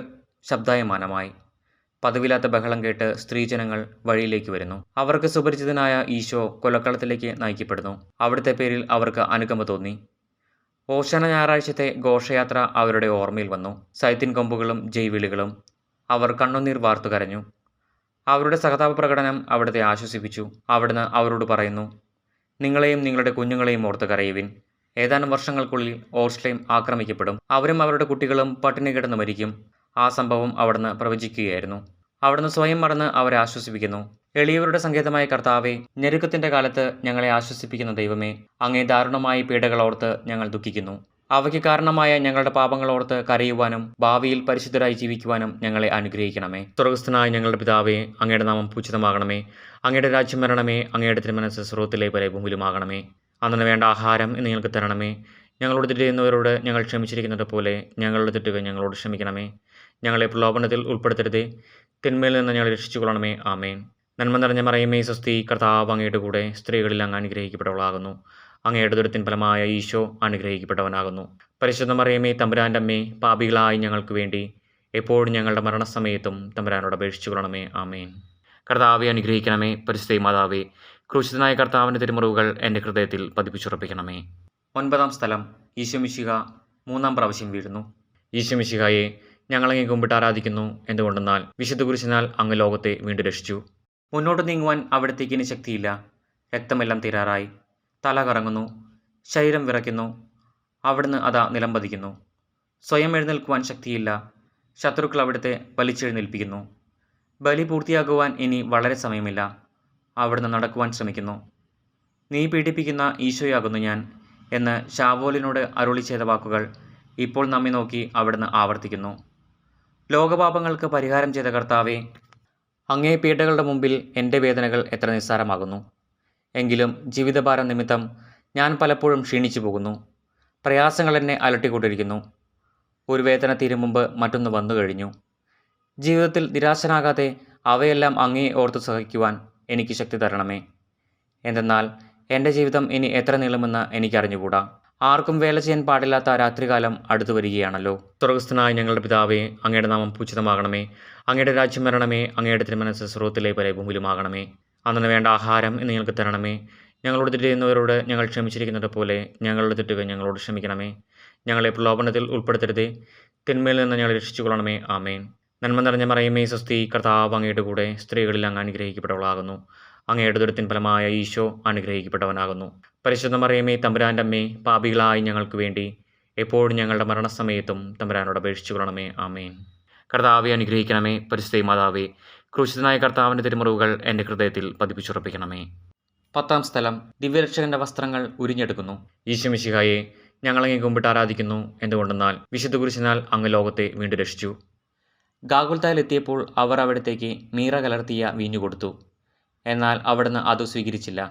ശബ്ദായമാനമായി. പതിവില്ലാത്ത ബഹളം കേട്ട് സ്ത്രീജനങ്ങൾ വഴിയിലേക്ക് വരുന്നു. അവർക്ക് സുപരിചിതനായ ഈശോ കൊലക്കളത്തിലേക്ക് നയിക്കപ്പെടുന്നു. അവിടുത്തെ പേരിൽ അവർക്ക് അനുകമ്പ തോന്നി. ഓശാന ഞായറാഴ്ചത്തെ ഘോഷയാത്ര അവരുടെ ഓർമ്മയിൽ വന്നു. സൈത്തിൻ കൊമ്പുകളും ജൈവിളികളും. അവർ കണ്ണുനീർ വാർത്തു കരഞ്ഞു. അവരുടെ സഹതാപ പ്രകടനം അവിടുത്തെ ആശ്വസിപ്പിച്ചു. അവിടുന്ന് അവരോട് പറയുന്നു, നിങ്ങളെയും നിങ്ങളുടെ കുഞ്ഞുങ്ങളെയും ഓർത്ത് കരയുവിൻ. ഏതാനും വർഷങ്ങൾക്കുള്ളിൽ ഓർസ്ലേം ആക്രമിക്കപ്പെടും. അവരും അവരുടെ കുട്ടികളും പട്ടിണി കിടന്ന് മരിക്കും. ആ സംഭവം അവിടുന്ന് പ്രവചിക്കുകയായിരുന്നു. അവിടുന്ന് സ്വയം മറന്ന് അവരെ ആശ്വസിപ്പിക്കുന്നു. എളിയവരുടെ സങ്കേതമായ കർത്താവെ, ഞെരുക്കത്തിൻ്റെ കാലത്ത് ഞങ്ങളെ ആശ്വസിപ്പിക്കുന്ന ദൈവമേ, അങ്ങേ ദാരുണമായ പീഡകളോർത്ത് ഞങ്ങൾ ദുഃഖിക്കുന്നു. അവയ്ക്ക് കാരണമായ ഞങ്ങളുടെ പാപങ്ങളോർത്ത് കരയുവാനും ഭാവിയിൽ പരിശുദ്ധരായി ജീവിക്കുവാനും ഞങ്ങളെ അനുഗ്രഹിക്കണമേ. സ്വർഗ്ഗസ്ഥനായ ഞങ്ങളുടെ പിതാവേ, അങ്ങയുടെ നാമം പൂജിതമാകണമേ. അങ്ങയുടെ രാജ്യം വരണമേ. അങ്ങയുടെ തിരുമനസ്സ് സ്വർഗ്ഗത്തിലെ പോലെ ഭൂമിയിലുമാകണമേ. അന്നു വേണ്ട ആഹാരം ഇന്ന് ഞങ്ങൾക്ക് തരണമേ. ഞങ്ങളോട് തെറ്റ് ചെയ്യുന്നവരോട് ഞങ്ങൾ ക്ഷമിച്ചിരിക്കുന്നത് പോലെ ഞങ്ങളുടെ തെറ്റുകൾ ഞങ്ങളോട് ക്ഷമിക്കണമേ. ഞങ്ങളെ പ്രലോഭനത്തിൽ ഉൾപ്പെടുത്തരുതേ, തിന്മയിൽ നിന്ന് ഞങ്ങളെ രക്ഷിച്ചുകൊള്ളണമേ. ആമേൻ. നന്മ നിറഞ്ഞ മറിയമേ, സ്വസ്തി, കർത്താവ് അങ്ങയുടെ കൂടെ സ്ത്രീകളിൽ അങ്ങ് അനുഗ്രഹിക്കപ്പെട്ടവളാകുന്നു. അങ്ങയുടെ ഉദരത്തിൻ ഫലമായ ഈശോ അനുഗ്രഹിക്കപ്പെട്ടവനാകുന്നു. പരിശുദ്ധ മറിയമേ, തമ്പുരാൻ്റെ അമ്മേ, പാപികളായി ഞങ്ങൾക്ക് വേണ്ടി എപ്പോഴും ഞങ്ങളുടെ മരണസമയത്തും തമ്പുരാനോട് അപേക്ഷിച്ചുകൊള്ളണമേ. ആമേൻ. കർത്താവെ അനുഗ്രഹിക്കണമേ. പരിശുദ്ധ മാതാവേ, ക്രൂശിതനായ കർത്താവിൻ്റെ തിരുമുറിവുകൾ എൻ്റെ ഹൃദയത്തിൽ പതിപ്പിച്ചുറപ്പിക്കണമേ. 9-ാം സ്ഥലം. ഈശോമിശിഹ 3-ാം പ്രാവശ്യം വീഴുന്നു. ഈശോമിശിഹായെ ഞങ്ങളങ്ങേ കുമ്പിട്ട് ആരാധിക്കുന്നു. എന്തുകൊണ്ടെന്നാൽ വിശുദ്ധ കുരിശിനാൽ അങ്ങ് ലോകത്തെ വീണ്ടും രക്ഷിച്ചു. മുന്നോട്ട് നീങ്ങുവാൻ അവിടത്തേക്ക് ഇനി ശക്തിയില്ല. രക്തമെല്ലാം തീരാറായി. തല കറങ്ങുന്നു. ശരീരം വിറയ്ക്കുന്നു. അവിടുന്ന് അതാ നിലംപതിക്കുന്നു. സ്വയം എഴുന്നേൽക്കുവാൻ ശക്തിയില്ല. ശത്രുക്കൾ അവിടുത്തെ വലിച്ചെഴുന്നേൽപ്പിക്കുന്നു. ബലി പൂർത്തിയാകുവാൻ ഇനി വളരെ സമയമില്ല. അവിടുന്ന് നടക്കുവാൻ ശ്രമിക്കുന്നു. നീ പീഡിപ്പിക്കുന്ന ഈശോയാകുന്നു ഞാൻ എന്ന് ശാവോലിനോട് അരുളി ചെയ്ത വാക്കുകൾ ഇപ്പോൾ നമ്മെ നോക്കി അവിടുന്ന് ആവർത്തിക്കുന്നു. ലോകപാപങ്ങൾക്ക് പരിഹാരം ചെയ്ത കർത്താവെ, അങ്ങേ പീഡകളുടെ മുമ്പിൽ എൻ്റെ വേദനകൾ എത്ര നിസ്സാരമാകുന്നു. എങ്കിലും ജീവിതഭാരം നിമിത്തം ഞാൻ പലപ്പോഴും ക്ഷീണിച്ചു പോകുന്നു. പ്രയാസങ്ങൾ എന്നെ അലട്ടിക്കൊണ്ടിരിക്കുന്നു. ഒരു വേദന തീരും മുമ്പ് മറ്റൊന്ന് വന്നു കഴിഞ്ഞു. ജീവിതത്തിൽ നിരാശനാകാതെ അവയെല്ലാം അങ്ങേ ഓർത്ത് സഹിക്കുവാൻ എനിക്ക് ശക്തി തരണമേ. എന്തെന്നാൽ എൻ്റെ ജീവിതം ഇനി എത്ര നീളുമെന്ന് എനിക്കറിഞ്ഞുകൂടാ. ആർക്കും വേല ചെയ്യാൻ പാടില്ലാത്ത രാത്രികാലം അടുത്തു വരികയാണല്ലോ. സ്വർഗ്ഗസ്ഥനായ ഞങ്ങളുടെ പിതാവേ, അങ്ങയുടെ നാമം പൂജിതമാകണമേ. അങ്ങയുടെ രാജ്യം വരണമേ. അങ്ങയുടെ തിരുമനസ്സ് സ്വർഗ്ഗത്തിലെ പോലെ ഭൂമിയിലുമാകണമേ. അന്നു വേണ്ട ആഹാരം ഇന്ന് ഞങ്ങൾക്ക് തരണമേ. ഞങ്ങളോട് തെറ്റ് ചെയ്യുന്നവരോട് ഞങ്ങൾ ക്ഷമിച്ചിരിക്കുന്നത് പോലെ ഞങ്ങളുടെ തെറ്റുകൾ ഞങ്ങളോട് ക്ഷമിക്കണമേ. ഞങ്ങളെ പ്രലോഭനത്തിൽ ഉൾപ്പെടുത്തരുതേ, തിന്മയിൽ നിന്ന് ഞങ്ങളെ രക്ഷിച്ചുകൊള്ളണമേ. ആമേൻ. നന്മ നിറഞ്ഞ മറിയമേ, സ്വസ്തി, കർത്താവ് അങ്ങയുടെ കൂടെ സ്ത്രീകളിൽ അങ്ങ് അനുഗ്രഹിക്കപ്പെട്ടവളാകുന്നു. അങ്ങയുടെ ഉദരത്തിൻ ഫലമായ ഈശോ അനുഗ്രഹിക്കപ്പെട്ടവനാകുന്നു. പരിശുദ്ധ മറിയമേ, തമ്പുരാൻ്റെ അമ്മേ, പാപികളായി ഞങ്ങൾക്ക് വേണ്ടി എപ്പോഴും ഞങ്ങളുടെ മരണസമയത്തും തമ്പുരാനോട് അപേക്ഷിച്ചു കൊള്ളണമേ. ആമേൻ. കർത്താവെ അനുഗ്രഹിക്കണമേ. പരിശുദ്ധ മാതാവേ, ക്രൂശിതനായ കർത്താവിൻ്റെ തിരുമുറിവുകൾ എൻ്റെ ഹൃദയത്തിൽ പതിപ്പിച്ചുറപ്പിക്കണമേ. 10-ാം സ്ഥലം. ദിവ്യരക്ഷകന്റെ വസ്ത്രങ്ങൾ ഉരിഞ്ഞെടുക്കുന്നു. ഈശോമിശിഹായെ, ഞങ്ങളങ്ങേ കുമ്പിട്ട് ആരാധിക്കുന്നു. എന്തുകൊണ്ടെന്നാൽ വിശുദ്ധ കുരിശിനാൽ അങ്ങ് ലോകത്തെ വീണ്ടും രക്ഷിച്ചു. ഗാഗുൽത്തായിലെത്തിയപ്പോൾ അവർ അവിടത്തേക്ക് മീറ കലർത്തിയ വീഞ്ഞു കൊടുത്തു. എന്നാൽ അവിടുന്ന് അത് സ്വീകരിച്ചില്ല.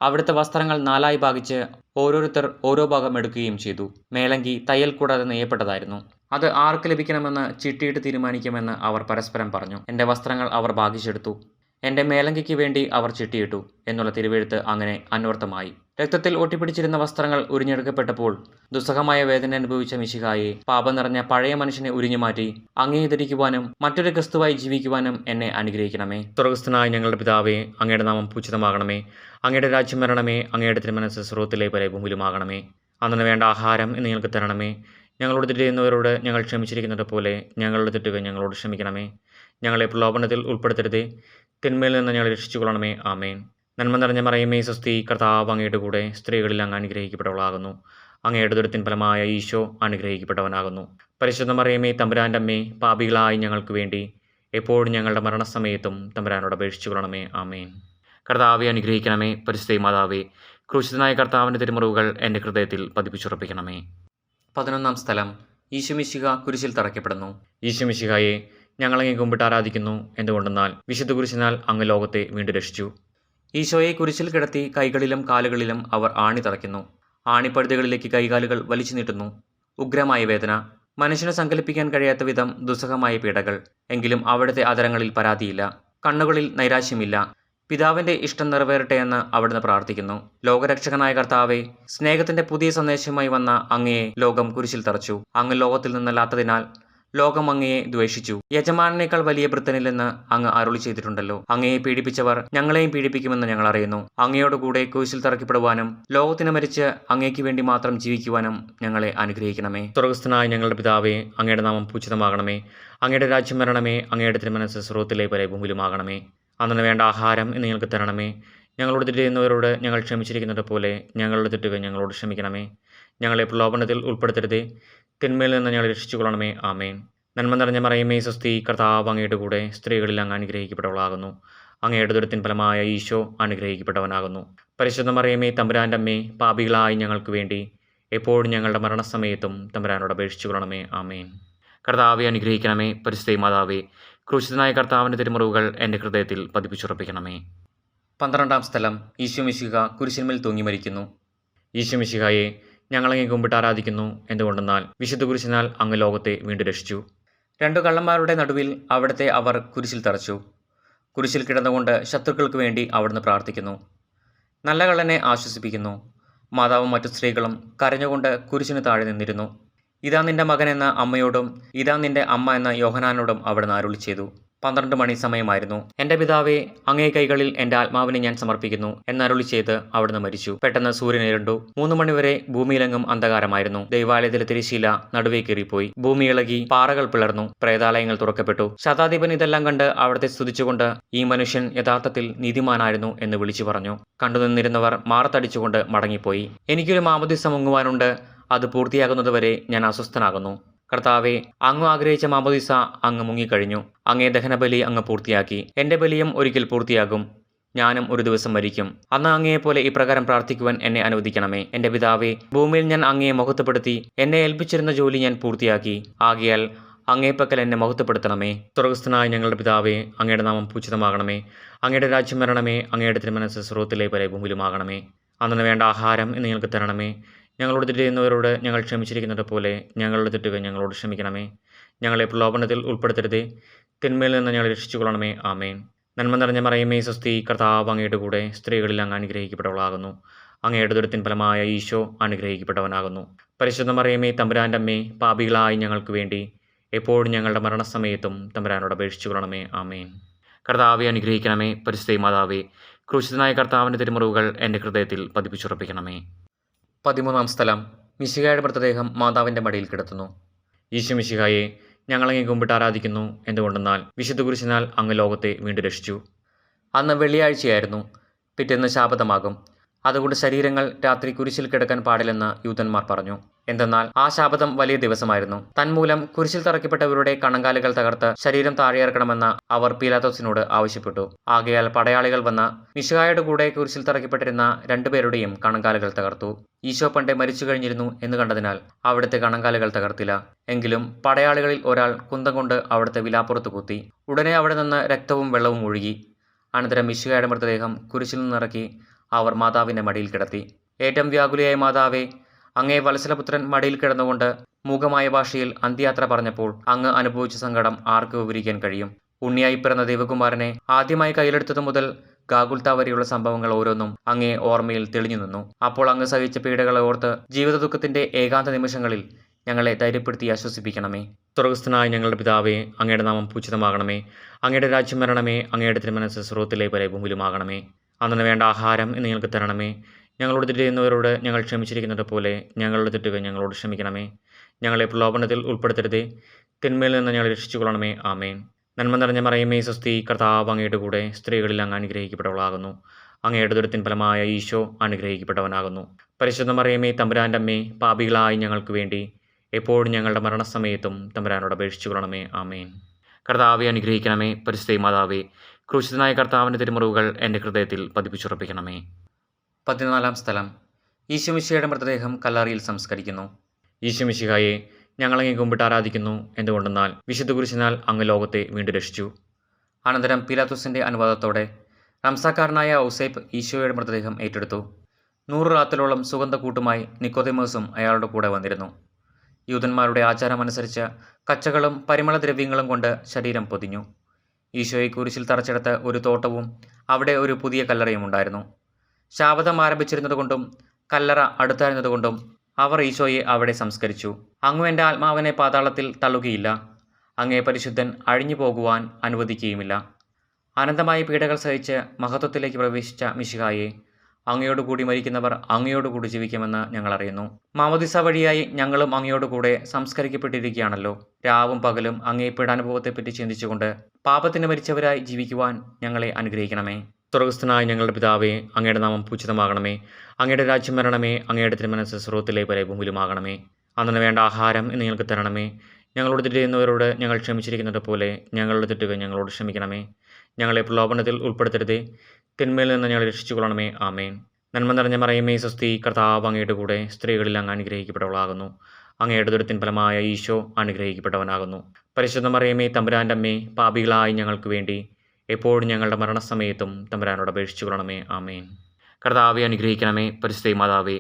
അവിടുത്തെ വസ്ത്രങ്ങൾ 4 ഭാഗിച്ച് ഓരോരുത്തർ ഓരോ ഭാഗം എടുക്കുകയും ചെയ്തു. മേലങ്കി തയ്യൽ കൂടാതെ നെയ്യപ്പെട്ടതായിരുന്നു. അത് ആർക്ക് ലഭിക്കണമെന്ന് ചിട്ടിയിട്ട് തീരുമാനിക്കുമെന്ന് അവർ പരസ്പരം പറഞ്ഞു. എൻ്റെ വസ്ത്രങ്ങൾ അവർ ഭാഗിച്ചെടുത്തു, എൻ്റെ മേലങ്കിക്ക് വേണ്ടി അവർ ചിട്ടിയിട്ടു എന്നുള്ള തിരുവെഴുത്ത് അങ്ങനെ അന്വർത്ഥമായി. രക്തത്തിൽ ഒട്ടിപ്പിടിച്ചിരുന്ന വസ്ത്രങ്ങൾ ഉരിഞ്ഞെടുക്കപ്പെട്ടപ്പോൾ ദുസ്സഹമായ വേദന അനുഭവിച്ച മിശിഹായെ, പാപം നിറഞ്ഞ പഴയ മനുഷ്യനെ ഉരിഞ്ഞുമാറ്റി അങ്ങേ ധരിക്കുവാനും മറ്റൊരു ക്രിസ്തുവായി ജീവിക്കുവാനും എന്നെ അനുഗ്രഹിക്കണമേ. സ്വർഗ്ഗസ്ഥനായ ഞങ്ങളുടെ പിതാവേ, അങ്ങയുടെ നാമം പൂജിതമാകണമേ. അങ്ങയുടെ രാജ്യം വരണമേ. അങ്ങയുടെ തിരുമനസ്സ് സ്വർഗ്ഗത്തിലെ പോലെ ഭൂമിയിലുമാകണമേ. അന്നു വേണ്ട ആഹാരം ഇന്ന് ഞങ്ങൾക്ക് തരണമേ. ഞങ്ങളോട് തെറ്റ് ചെയ്യുന്നവരോട് ഞങ്ങൾ ക്ഷമിച്ചിരിക്കുന്നത് പോലെ ഞങ്ങളുടെ തെറ്റുകൾ ഞങ്ങളോട് ക്ഷമിക്കണമേ. ഞങ്ങളെ പ്രലോഭനത്തിൽ ഉൾപ്പെടുത്തരുതേ, തിന്മയിൽ നിന്ന് ഞങ്ങളെ രക്ഷിച്ചുകൊള്ളണമേ. ആമേൻ. നന്മ നിറഞ്ഞ മറിയമേ, സ്വസ്തി, കർത്താവ് അങ്ങയുടെ കൂടെ സ്ത്രീകളിൽ അങ്ങ് അനുഗ്രഹിക്കപ്പെട്ടവളാകുന്നു. അങ്ങയുടെ ദുരിതത്തിൻ ഫലമായ ഈശോ അനുഗ്രഹിക്കപ്പെട്ടവനാകുന്നു. പരിശുദ്ധ മറിയമേ, തമ്പുരാൻ്റെ അമ്മേ, പാപികളായി ഞങ്ങൾക്ക് വേണ്ടി എപ്പോഴും ഞങ്ങളുടെ മരണസമയത്തും തമ്പുരാനോട് അപേക്ഷിച്ചു കൊള്ളണമേ. ആമേൻ. കർത്താവെ അനുഗ്രഹിക്കണമേ. പരിശുദ്ധ മാതാവേ, ക്രൂശിതനായ കർത്താവിൻ്റെ തിരുമുറിവുകൾ എൻ്റെ ഹൃദയത്തിൽ പതിപ്പിച്ചുറപ്പിക്കണമേ. 11-ാം സ്ഥലം. ഈശോമിശിഹ കുരിശിൽ തറയ്ക്കപ്പെടുന്നു. ഈശോമിശിഹായെ, ഞങ്ങളങ്ങേ കുമ്പിട്ട് ആരാധിക്കുന്നു. എന്തുകൊണ്ടെന്നാൽ വിശുദ്ധ കുരിശിനാൽ അങ്ങ് ലോകത്തെ വീണ്ടും രക്ഷിച്ചു. ഈശോയെ കുരിശിൽ കിടത്തി കൈകളിലും കാലുകളിലും അവർ ആണി തറയ്ക്കുന്നു. ആണിപ്പഴുതുകളിലേക്ക് കൈകാലുകൾ വലിച്ചു നീട്ടുന്നു. ഉഗ്രമായ വേദന, മനുഷ്യന് സങ്കല്പിക്കാൻ കഴിയാത്ത വിധം ദുസ്സഹമായ പീഡകൾ. എങ്കിലും അവിടുത്തെ അതരങ്ങളിൽ പരാതിയില്ല, കണ്ണുകളിൽ നൈരാശ്യമില്ല. പിതാവിൻ്റെ ഇഷ്ടം നിറവേറട്ടെ എന്ന് അവിടുന്ന് പ്രാർത്ഥിക്കുന്നു. ലോകരക്ഷകനായ കർത്താവെ, സ്നേഹത്തിന്റെ പുതിയ സന്ദേശവുമായി വന്ന അങ്ങയെ ലോകം കുരിശിൽ തറച്ചു. അങ്ങ് ലോകത്തിൽ നിന്നല്ലാത്തതിനാൽ ലോകം അങ്ങയെ ദ്വേഷിച്ചു. യജമാനേക്കാൾ വലിയ ഭൃത്യനില്ലെന്ന് അങ്ങ് അരുളി ചെയ്തിട്ടുണ്ടല്ലോ. അങ്ങയെ പീഡിപ്പിച്ചവർ ഞങ്ങളെയും പീഡിപ്പിക്കുമെന്ന് ഞങ്ങൾ അറിയുന്നു. അങ്ങയോടുകൂടെ കുരിശിൽ തറയ്ക്കപ്പെടുവാനും ലോകത്തിന് മരിച്ച് അങ്ങേക്ക് വേണ്ടി മാത്രം ജീവിക്കുവാനും ഞങ്ങളെ അനുഗ്രഹിക്കണമേ. സ്വർഗ്ഗസ്ഥനായ ഞങ്ങളുടെ പിതാവേ, അങ്ങയുടെ നാമം പൂജിതമാകണമേ. അങ്ങയുടെ രാജ്യം വരണമേ. അങ്ങയുടെ തിരുമനസ്സ് സ്വർഗ്ഗത്തിലെ പോലെ ഭൂമിയിലുമാകണമേ. അന്നു വേണ്ട ആഹാരം ഇന്ന് ഞങ്ങൾക്ക് തരണമേ. ഞങ്ങളോട് തെറ്റ് ചെയ്യുന്നവരോട് ഞങ്ങൾ ക്ഷമിച്ചിരിക്കുന്നത് പോലെ ഞങ്ങളുടെ തെറ്റുകൾ ഞങ്ങളോട് ക്ഷമിക്കണമേ. ഞങ്ങളെ പ്രലോഭനത്തിൽ ഉൾപ്പെടുത്തരുതേ, തിന്മയിൽ നിന്ന് ഞങ്ങളെ രക്ഷിച്ചുകൊള്ളണമേ. ആമേൻ. നന്മ നിറഞ്ഞ മറിയമേ, സ്വസ്തി, കർത്താവ് അങ്ങയുടെ കൂടെ സ്ത്രീകളിൽ അങ്ങ് അനുഗ്രഹിക്കപ്പെട്ടവളാകുന്നു. അങ്ങയുടെ ദുരിതത്തിൻ ഫലമായ ഈശോ അനുഗ്രഹിക്കപ്പെട്ടവനാകുന്നു. പരിശുദ്ധ മറിയമേ, തമ്പുരാൻ്റെ അമ്മേ, പാപികളായി ഞങ്ങൾക്ക് വേണ്ടി എപ്പോഴും ഞങ്ങളുടെ മരണസമയത്തും തമ്പുരാനോട് അപേക്ഷിച്ചു കൊള്ളണമേ. ആമേൻ. കർത്താവെ അനുഗ്രഹിക്കണമേ. പരിശുദ്ധ മാതാവേ, ക്രൂശിതനായ കർത്താവിൻ്റെ തിരുമുറിവുകൾ എൻ്റെ ഹൃദയത്തിൽ പതിപ്പിച്ചുറപ്പിക്കണമേ. 12-ാം സ്ഥലം. ഈശോമിശിഹ കുരിശിന്മേൽ തൂങ്ങി മരിക്കുന്നു. ഈശോമിശിഹായെ, ഞങ്ങളങ്ങേ കുമ്പിട്ട് ആരാധിക്കുന്നു. എന്തുകൊണ്ടെന്നാൽ വിശുദ്ധ കുരിശിനാൽ അങ്ങ് ലോകത്തെ വീണ്ടും രക്ഷിച്ചു. 2 കള്ളന്മാരുടെ നടുവിൽ അവിടുത്തെ അവർ കുരിശിൽ തറച്ചു. കുരിശിൽ കിടന്നുകൊണ്ട് ശത്രുക്കൾക്ക് വേണ്ടി അവിടുന്ന് പ്രാർത്ഥിക്കുന്നു. നല്ല കള്ളനെ ആശ്വസിപ്പിക്കുന്നു. മാതാവും മറ്റു സ്ത്രീകളും കരഞ്ഞുകൊണ്ട് കുരിശിന് താഴെ നിന്നിരുന്നു. ഇതാ നിന്റെ മകൻ എന്ന അമ്മയോടും ഇതാ നിന്റെ അമ്മ എന്ന യോഹനാനോടും അവിടുന്ന് അരുളി ചെയ്തു. 12 മണി സമയമായിരുന്നു. എൻ്റെ പിതാവേ, അങ്ങേ കൈകളിൽ എൻ്റെ ആത്മാവിനെ ഞാൻ സമർപ്പിക്കുന്നു എന്നരുളി ചെയ്ത് അവിടുന്ന് മരിച്ചു. പെട്ടെന്ന് സൂര്യൻ ഇരുണ്ടു. 3 മണിവരെ ഭൂമിയിലെങ്ങും അന്ധകാരമായിരുന്നു. ദൈവാലയത്തിലെ തിരശ്ശീല നടുവേ കീറിപ്പോയി. ഭൂമി ഇളകി, പാറകൾ പിളർന്നു, പ്രേതാലയങ്ങൾ തുറക്കപ്പെട്ടു. ശതാധിപൻ ഇതെല്ലാം കണ്ട് അവിടുത്തെ സ്തുതിച്ചുകൊണ്ട്, ഈ മനുഷ്യൻ യഥാർത്ഥത്തിൽ നീതിമാനായിരുന്നു എന്ന് വിളിച്ചു പറഞ്ഞു. കണ്ടുനിന്നിരുന്നവർ മാറത്തടിച്ചുകൊണ്ട് മടങ്ങിപ്പോയി. എനിക്കൊരു മാമോദീസ മുങ്ങുവാനുണ്ട്, അത് പൂർത്തിയാകുന്നതുവരെ ഞാൻ അസ്വസ്ഥനാകുന്നു. കർത്താവെ, അങ്ങ് ആഗ്രഹിച്ച മാമോദീസ അങ്ങ് മുങ്ങിക്കഴിഞ്ഞു. അങ്ങേ ദഹനബലി അങ്ങ് പൂർത്തിയാക്കി. എൻ്റെ ബലിയും ഒരിക്കൽ പൂർത്തിയാകും. ഞാനും ഒരു ദിവസം മരിക്കും. അന്ന് അങ്ങയെപ്പോലെ ഇപ്രകാരം പ്രാർത്ഥിക്കുവാൻ എന്നെ അനുവദിക്കണമേ. എൻ്റെ പിതാവേ, ഭൂമിയിൽ ഞാൻ അങ്ങയെ മഹത്വപ്പെടുത്തി. എന്നെ ഏൽപ്പിച്ചിരുന്ന ജോലി ഞാൻ പൂർത്തിയാക്കി. ആകയാൽ അങ്ങേപ്പക്കൽ എന്നെ മഹത്വപ്പെടുത്തണമേ. സ്വർഗ്ഗസ്ഥനായ ഞങ്ങളുടെ പിതാവേ, അങ്ങയുടെ നാമം പൂജിതമാകണമേ. അങ്ങയുടെ രാജ്യം വരണമേ. അങ്ങയുടെ തിരുമനസ്സ് സ്വർഗ്ഗത്തിലെ പോലെ ഭൂമിയിലുമാകണമേ. അന്നു വേണ്ട ആഹാരം ഇന്ന് ഞങ്ങൾക്ക് തരണമേ. ഞങ്ങളോട് തെറ്റ് ചെയ്യുന്നവരോട് ഞങ്ങൾ ക്ഷമിച്ചിരിക്കുന്നത് പോലെ ഞങ്ങളുടെ തെറ്റുകൾ ഞങ്ങളോട് ക്ഷമിക്കണമേ. ഞങ്ങളെ പ്രലോഭനത്തിൽ ഉൾപ്പെടുത്തരുതേ, തിന്മയിൽ നിന്ന് ഞങ്ങളെ രക്ഷിച്ചുകൊള്ളണമേ. ആമേൻ. നന്മ നിറഞ്ഞ മറിയമേ, സ്വസ്തി, കർത്താവ് അങ്ങയുടെ കൂടെ സ്ത്രീകളിൽ അങ്ങ് അനുഗ്രഹിക്കപ്പെട്ടവളാകുന്നു. അങ്ങയുടെ ദുരിതത്തിൻ ഫലമായ ഈശോ അനുഗ്രഹിക്കപ്പെട്ടവനാകുന്നു. പരിശുദ്ധ മറിയമേ, തമ്പുരാൻ്റെ അമ്മേ, പാപികളായി ഞങ്ങൾക്ക് വേണ്ടി എപ്പോഴും ഞങ്ങളുടെ മരണസമയത്തും തമ്പുരാനോട് അപേക്ഷിച്ചു കൊള്ളണമേ. ആമേൻ. കർത്താവെ അനുഗ്രഹിക്കണമേ. പരിശുദ്ധ മാതാവേ, ക്രൂശിതനായ കർത്താവിൻ്റെ തിരുമുറിവുകൾ എൻ്റെ ഹൃദയത്തിൽ പതിപ്പിച്ചുറപ്പിക്കണമേ. 13-ാം സ്ഥലം. മിശിഹായുടെ മൃതദേഹം മാതാവിൻ്റെ മടിയിൽ കിടത്തുന്നു. ഈശോമിശിഹായെ, ഞങ്ങളങ്ങേ കുമ്പിട്ട് ആരാധിക്കുന്നു. എന്തുകൊണ്ടെന്നാൽ വിശുദ്ധ കുരിശിനാൽ അങ്ങ് ലോകത്തെ വീണ്ടും രക്ഷിച്ചു. അന്ന് വെള്ളിയാഴ്ചയായിരുന്നു. പിറ്റേന്ന് ശാബതമാകും. അതുകൊണ്ട് ശരീരങ്ങൾ രാത്രി കുരിശിൽ കിടക്കാൻ പാടില്ലെന്ന് യൂതന്മാർ പറഞ്ഞു. എന്തെന്നാൽ ആ ശാപതം വലിയ ദിവസമായിരുന്നു. തന്മൂലം കുരിശിൽ തറയ്ക്കപ്പെട്ടവരുടെ കണങ്കാലുകൾ തകർത്ത് ശരീരം താഴെയിറക്കണമെന്ന് അവർ പീലാത്തോസിനോട് ആവശ്യപ്പെട്ടു. ആകയാൽ പടയാളികൾ വന്ന് മിശിഹായുടെ കൂടെ കുരിശിൽ തറയ്ക്കപ്പെട്ടിരുന്ന രണ്ടുപേരുടെയും കണങ്കാലുകൾ തകർത്തു. ഈശോ പണ്ടേ മരിച്ചു കഴിഞ്ഞിരുന്നു എന്ന് കണ്ടതിനാൽ അവിടുത്തെ കണങ്കാലുകൾ തകർത്തില്ല. എങ്കിലും പടയാളികളിൽ ഒരാൾ കുന്തം കൊണ്ട് അവിടുത്തെ വിലാപ്പുറത്ത് കുത്തി. ഉടനെ അവിടെ നിന്ന് രക്തവും വെള്ളവും ഒഴുകി. അനന്തരം മിശിഹായുടെ മൃതദേഹം കുരിശിൽ നിന്നിറക്കി അവർ മാതാവിന്റെ മടിയിൽ കിടത്തി. ഏറ്റവും വ്യാകുലയായ മാതാവേ, അങ്ങേ വത്സലപുത്രൻ മടിയിൽ കിടന്നുകൊണ്ട് മൂകമായ ഭാഷയിൽ അന്ത്യയാത്ര പറഞ്ഞപ്പോൾ അങ്ങ് അനുഭവിച്ച സങ്കടം ആർക്ക് വിവരിക്കാൻ കഴിയും? ഉണ്ണിയായി പിറന്ന ദൈവകുമാരനെ ആദ്യമായി കയ്യിലെടുത്തതു മുതൽ ഗാഗുൽത്ത വരെയുള്ള സംഭവങ്ങൾ ഓരോന്നും അങ്ങേ ഓർമ്മയിൽ തെളിഞ്ഞു നിന്നു. അപ്പോൾ അങ്ങ് സഹിച്ച പീഡകളെ ഓർത്ത് ജീവിത ദുഃഖത്തിന്റെ ഏകാന്ത നിമിഷങ്ങളിൽ ഞങ്ങളെ ധൈര്യപ്പെടുത്തി ആശ്വസിപ്പിക്കണമേ. സ്വർഗസ്ഥനായ ഞങ്ങളുടെ പിതാവേ, അങ്ങയുടെ നാമം പൂജിതമാകണമേ. അങ്ങയുടെ രാജ്യം വരണമേ. അങ്ങയുടെ തിരുമനസ്സ് സ്വർഗ്ഗത്തിലെ പോലെ ഭൂമിയിലുമാകണമേ. അന്നു വേണ്ട ആഹാരം ഇന്ന് ഞങ്ങൾക്ക് തരണമേ. ഞങ്ങളോട് തെറ്റ് ചെയ്യുന്നവരോട് ഞങ്ങൾ ക്ഷമിച്ചിരിക്കുന്നത് പോലെ ഞങ്ങളുടെ തെറ്റുകൾ ഞങ്ങളോട് ക്ഷമിക്കണമേ. ഞങ്ങളെ പ്രലോഭനത്തിൽ ഉൾപ്പെടുത്തരുതേ, തിന്മയിൽ നിന്ന് ഞങ്ങളെ രക്ഷിച്ചുകൊള്ളണമേ. ആമേൻ. നന്മ നിറഞ്ഞ മറിയമേ സ്വസ്തി, കർത്താവ് അങ്ങയുടെ കൂടെ സ്ത്രീകളിൽ അങ്ങ് അനുഗ്രഹിക്കപ്പെട്ടവളാകുന്നു. അങ്ങയുടെ ദുരിതത്തിൻ ഫലമായ ഈശോ അനുഗ്രഹിക്കപ്പെട്ടവനാകുന്നു. പരിശുദ്ധ മറിയമേ, തമ്പുരാൻ്റെ അമ്മേ, പാപികളായി ഞങ്ങൾക്ക് വേണ്ടി എപ്പോഴും ഞങ്ങളുടെ മരണസമയത്തും തമ്പുരാനോട് അപേക്ഷിച്ചുകൊള്ളണമേ. ആമേൻ. കർത്താവെ അനുഗ്രഹിക്കണമേ. പരിശുദ്ധ മാതാവേ, ക്രൂശിതനായ കർത്താവിൻ്റെ തിരുമുറിവുകൾ എൻ്റെ ഹൃദയത്തിൽ പതിപ്പിച്ചുറപ്പിക്കണമേ. 14 സ്ഥലം. ഈശോമിശിഹായുടെ മൃതദേഹം കല്ലറയിൽ സംസ്കരിക്കുന്നു. ഈശോമിശിഹായെ ഞങ്ങളങ്ങേ കുമ്പിട്ട് ആരാധിക്കുന്നു. എന്തുകൊണ്ടെന്നാൽ വിശുദ്ധ കുരിശിനാൽ അങ്ങ് ലോകത്തെ വീണ്ടും രക്ഷിച്ചു. അനന്തരം പീലാത്തോസിൻ്റെ അനുവാദത്തോടെ റംസാക്കാരനായ ഔസേപ്പ് ഈശോയുടെ മൃതദേഹം ഏറ്റെടുത്തു. 100 റാത്തലോളം സുഗന്ധക്കൂട്ടുമായി നിക്കോദെമോസും അയാളുടെ കൂടെ വന്നിരുന്നു. യൂതന്മാരുടെ ആചാരമനുസരിച്ച് കച്ചകളും പരിമളദ്രവ്യങ്ങളും കൊണ്ട് ശരീരം പൊതിഞ്ഞു. ഈശോയെ കുരിശിൽ തറച്ചെടുത്ത് ഒരു തോട്ടവും അവിടെ ഒരു പുതിയ കല്ലറയും ഉണ്ടായിരുന്നു. ശാപതം ആരംഭിച്ചിരുന്നതുകൊണ്ടും കല്ലറ അടുത്തായിരുന്നതുകൊണ്ടും അവർ ഈശോയെ അവിടെ സംസ്കരിച്ചു. അങ്ങ് എൻ്റെ ആത്മാവിനെ പാതാളത്തിൽ തള്ളുകയില്ല. അങ്ങേ പരിശുദ്ധൻ അഴിഞ്ഞു പോകുവാൻ അനുവദിക്കുകയുമില്ല. അനന്തമായ പീഡകൾ സഹിച്ച് മഹത്വത്തിലേക്ക് പ്രവേശിച്ച മിശിഹായെ, അങ്ങയോടുകൂടി മരിക്കുന്നവർ അങ്ങയോടുകൂടി ജീവിക്കുമെന്ന് ഞങ്ങൾ അറിയുന്നു. മാമോദിസ വഴിയായി ഞങ്ങളും അങ്ങയോടുകൂടെ സംസ്കരിക്കപ്പെട്ടിരിക്കുകയാണല്ലോ. രാവും പകലും അങ്ങേ പീഡാനുഭവത്തെപ്പറ്റി ചിന്തിച്ചുകൊണ്ട് പാപത്തിന് മരിച്ചവരായി ജീവിക്കുവാൻ ഞങ്ങളെ അനുഗ്രഹിക്കണമേ. സ്വർഗസ്ഥനായ ഞങ്ങളുടെ പിതാവേ, അങ്ങയുടെ നാമം പൂജിതമാകണമേ. അങ്ങയുടെ രാജ്യം വരണമേ. അങ്ങയുടെ തിരുമനസ്സ് സ്വർഗ്ഗത്തിലെ പോലെ ഭൂമിയിലുമാകണമേ. അന്നു വേണ്ട ആഹാരം ഇന്ന് ഞങ്ങൾക്ക് തരണമേ. ഞങ്ങളോട് തെറ്റ് ചെയ്യുന്നവരോട് ഞങ്ങൾ ക്ഷമിച്ചിരിക്കുന്നത് പോലെ ഞങ്ങളുടെ തെറ്റുകൾ ഞങ്ങളോട് ക്ഷമിക്കണമേ. ഞങ്ങളെ പ്രലോഭനത്തിൽ ഉൾപ്പെടുത്തരുതേ, തിന്മയിൽ നിന്ന് ഞങ്ങളെ രക്ഷിച്ചുകൊള്ളണമേ. ആമേൻ. നന്മ നിറഞ്ഞ മറിയമേ സ്വസ്തി, കർത്താവ് അങ്ങയുടെ കൂടെ സ്ത്രീകളിൽ അങ്ങ് അനുഗ്രഹിക്കപ്പെട്ടവളാകുന്നു. അങ്ങയുടെ ദുരിതത്തിൻ ഫലമായ ഈശോ അനുഗ്രഹിക്കപ്പെട്ടവനാകുന്നു. പരിശുദ്ധ മറിയമേ, തമ്പുരാൻ്റെ അമ്മേ, പാപികളായി ഞങ്ങൾക്ക് വേണ്ടി എപ്പോഴും ഞങ്ങളുടെ മരണസമയത്തും തമ്പുരാനോട് അപേക്ഷിച്ചുകൊള്ളണമേ. ആമേൻ. കർത്താവെ അനുഗ്രഹിക്കണമേ. പരിശുദ്ധ മാതാവേ,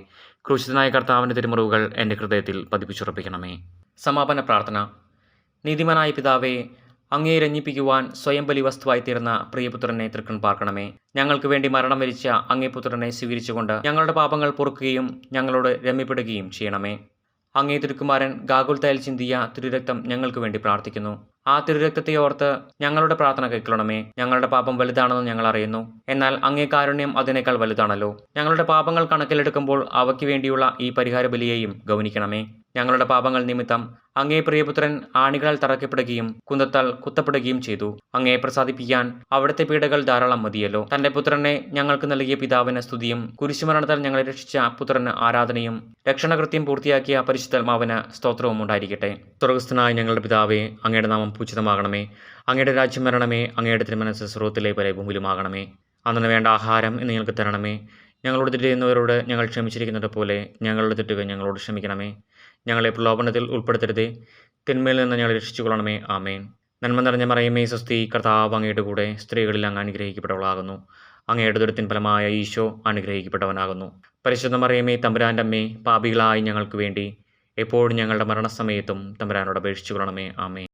ക്രൂശിതനായ കർത്താവിൻ്റെ തിരുമുറിവുകൾ എൻ്റെ ഹൃദയത്തിൽ പതിപ്പിച്ചുറപ്പിക്കണമേ. സമാപന പ്രാർത്ഥന. നീതിമാനായ പിതാവേ, അങ്ങയെ രഞ്ജിപ്പിക്കുവാൻ സ്വയം ബലി വസ്തുവായി തീർന്ന പ്രിയപുത്രനെ തൃക്കൺ പാർക്കണമേ. ഞങ്ങൾക്ക് വേണ്ടി മരണം വരിച്ച അങ്ങേ പുത്രനെ സ്വീകരിച്ചുകൊണ്ട് ഞങ്ങളുടെ പാപങ്ങൾ പൊറുക്കുകയും ഞങ്ങളോട് രമ്യപ്പെടുകയും ചെയ്യണമേ. അങ്ങേ തിരുക്കുമാരൻ ഗാഗുൽത്തയിൽ ചിന്തിയ തിരുരക്തം ഞങ്ങൾക്ക് വേണ്ടി പ്രാർത്ഥിക്കുന്നു. ആ തിരുരക്തത്തെ ഓർത്ത് ഞങ്ങളുടെ പ്രാർത്ഥന കൈക്കൊള്ളണമേ. ഞങ്ങളുടെ പാപം വലുതാണെന്ന് ഞങ്ങൾ അറിയുന്നു. എന്നാൽ അങ്ങേ കാരുണ്യം അതിനേക്കാൾ വലുതാണല്ലോ. ഞങ്ങളുടെ പാപങ്ങൾ കണക്കിലെടുക്കുമ്പോൾ അവയ്ക്ക് വേണ്ടിയുള്ള ഈ പരിഹാര ബലിയെയും ഗൗനിക്കണമേ. ഞങ്ങളുടെ പാപങ്ങൾ നിമിത്തം അങ്ങേ പ്രിയപുത്രൻ ആണികളാൽ തറയ്ക്കപ്പെടുകയും കുന്തത്താൽ കുത്തപ്പെടുകയും ചെയ്തു. അങ്ങയെ പ്രസാദിപ്പിക്കാൻ അവിടുത്തെ പീഡകൾ ധാരാളം മതിയല്ലോ. തന്റെ പുത്രനെ ഞങ്ങൾക്ക് നൽകിയ പിതാവിന് സ്തുതിയും കുരിശുമരണത്താൽ ഞങ്ങളെ രക്ഷിച്ച പുത്രന് ആരാധനയും രക്ഷണകൃത്യം പൂർത്തിയാക്കിയ പരിശുദ്ധാത്മാവിന് സ്തോത്രവും ഉണ്ടായിരിക്കട്ടെ. സ്വർഗസ്ഥനായ ഞങ്ങളുടെ പിതാവേ, അങ്ങയുടെ നാമം പൂജിതമാകണമേ. അങ്ങയുടെ രാജ്യം വരണമേ. അങ്ങയുടെ തിരുമനസ്സ് സ്വർഗ്ഗത്തിലെ പോലെ ഭൂമിയിലുമാകണമേ. അന്നു വേണ്ട ആഹാരം ഇന്ന് ഞങ്ങൾക്ക് തരണമേ. ഞങ്ങളോട് തെറ്റ് ചെയ്യുന്നവരോട് ഞങ്ങൾ ക്ഷമിച്ചിരിക്കുന്നത് പോലെ ഞങ്ങളുടെ തെറ്റുകൾ ഞങ്ങളോട് ക്ഷമിക്കണമേ. ഞങ്ങളെ പ്രലോഭനത്തിൽ ഉൾപ്പെടുത്തരുതേ, തിന്മയിൽ നിന്ന് ഞങ്ങളെ രക്ഷിച്ചുകൊള്ളണമേ. ആമേൻ. നന്മ നിറഞ്ഞ മറിയമേ സ്വസ്തി, കർത്താവ് അങ്ങയുടെ കൂടെ സ്ത്രീകളിൽ അങ്ങ് അനുഗ്രഹിക്കപ്പെട്ടവളാകുന്നു. അങ്ങയുടെ ദുരിതത്തിൻ ഫലമായ ഈശോ അനുഗ്രഹിക്കപ്പെട്ടവനാകുന്നു. പരിശുദ്ധ മറിയമേ, തമ്പുരാൻ്റെ അമ്മേ, പാപികളായി ഞങ്ങൾക്ക് വേണ്ടി എപ്പോഴും ഞങ്ങളുടെ മരണസമയത്തും തമ്പുരാനോട് അപേക്ഷിച്ചുകൊള്ളണമേ. ആമേൻ.